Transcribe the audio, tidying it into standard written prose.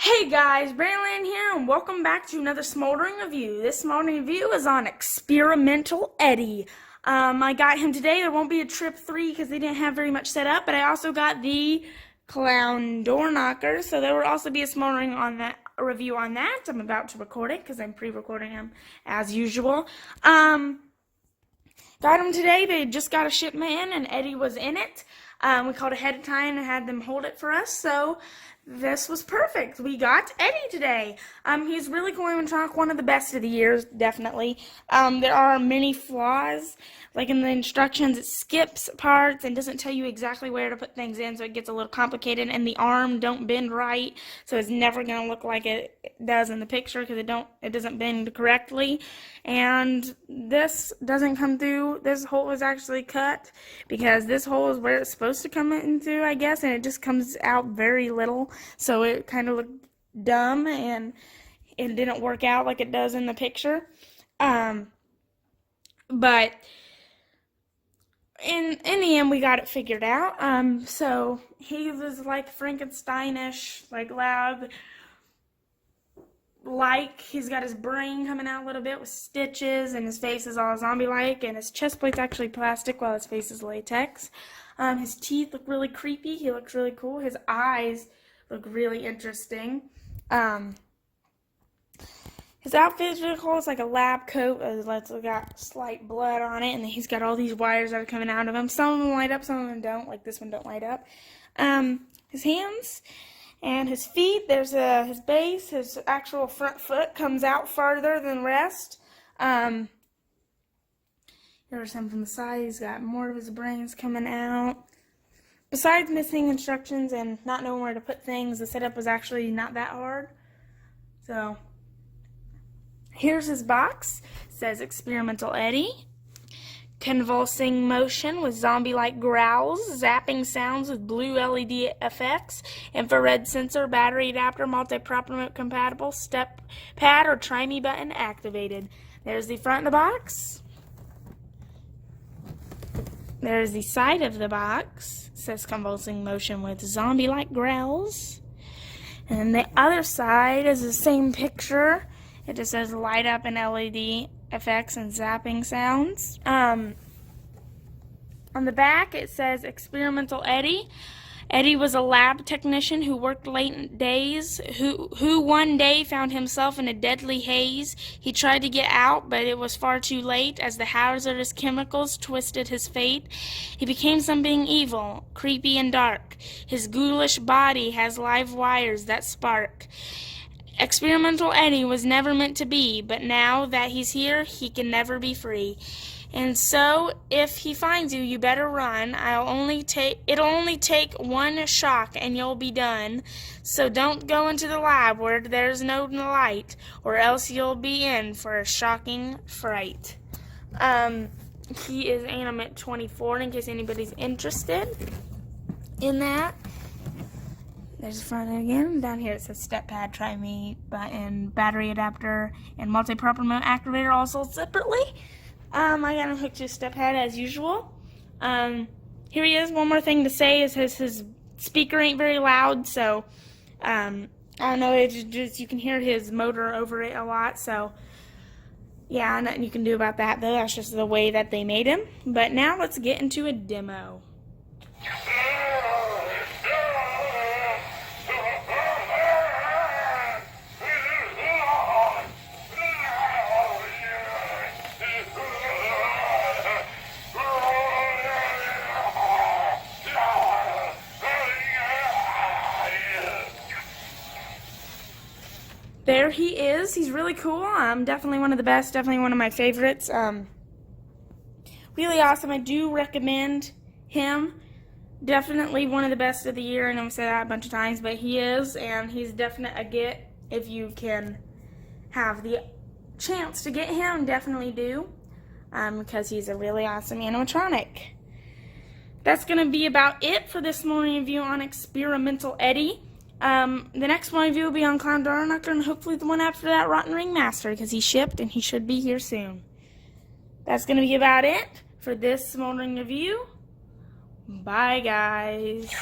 Hey guys, Brandon here, and welcome back to another Smoldering review. This Smoldering review is on Experimental Eddie. I got him today. There won't be a trip 3 because they didn't have very much set up, but I also got the Clown Door Knocker, so there will also be a Smoldering on that, a review on that. I'm about to record it because I'm pre-recording him as usual. Got him today. They just got a shipment in, and Eddie was in it. We called ahead of time and had them hold it for us, so this was perfect. We got Eddie today. He's really cool animatronic, one of the best of the years, definitely. There are many flaws. Like in the instructions, it skips parts and doesn't tell you exactly where to put things in, so it gets a little complicated. And the arm don't bend right, so it's never going to look like it does in the picture because it doesn't bend correctly. And this doesn't come through. This hole is actually cut because this hole is where it's supposed to come into, I guess, and it just comes out very little. So it kind of looked dumb and it didn't work out like it does in the picture. But in the end, we got it figured out. So he was like Frankensteinish, like loud, like he's got his brain coming out a little bit with stitches, and his face is all zombie-like, and his chest plate's actually plastic while his face is latex. His teeth look really creepy. He looks really cool. His eyes look really interesting. His outfit is really cool. It's like a lab coat. It's got slight blood on it, and he's got all these wires that are coming out of him. Some of them light up, some of them don't. Like this one don't light up. His hands and his feet. There's his base. His actual front foot comes out farther than the rest. Here's him from the side. He's got more of his brains coming out. Besides missing instructions and not knowing where to put things, the setup was actually not that hard. So here's his box. It says Experimental Eddie. Convulsing motion with zombie-like growls, zapping sounds with blue LED effects, infrared sensor, battery adapter, multi-prop remote compatible, step pad or try me button activated. There's the front of the box. There's the side of the box. It says convulsing motion with zombie-like growls. And the other side is the same picture. It just says light up and LED effects and zapping sounds. On the back it says Experimental Eddie. Eddie was a lab technician who worked late days, who one day found himself in a deadly haze. He tried to get out, but it was far too late as the hazardous chemicals twisted his fate. He became something evil, creepy and dark. His ghoulish body has live wires that spark. Experimental Eddie was never meant to be, but now that he's here, he can never be free. And so, if he finds you, you better run. It'll only take one shock and you'll be done. So don't go into the lab where there's no light, or else you'll be in for a shocking fright. He is Animate 24 in case anybody's interested in that. There's the front again. Down here it says step pad, try me button, battery adapter, and multi-prop remote activator all sold separately. I got him hooked to his step pad as usual. Here he is. One more thing to say is his speaker ain't very loud, so I don't know. It's just you can hear his motor over it a lot. So yeah, nothing you can do about that though. That's just the way that they made him. But now let's get into a demo. There he is. He's really cool. Definitely one of the best. Definitely one of my favorites. Really awesome. I do recommend him. Definitely one of the best of the year. I know I've said that a bunch of times, but he is, and he's definitely a get if you can have the chance to get him. Definitely do, because he's a really awesome animatronic. That's going to be about it for this morning review on Experimental Eddie. The next one review will be on Clown Door Knocker, and hopefully the one after that, Rotten Ringmaster, because he shipped and he should be here soon. That's going to be about it for this Smoldering review. Bye, guys.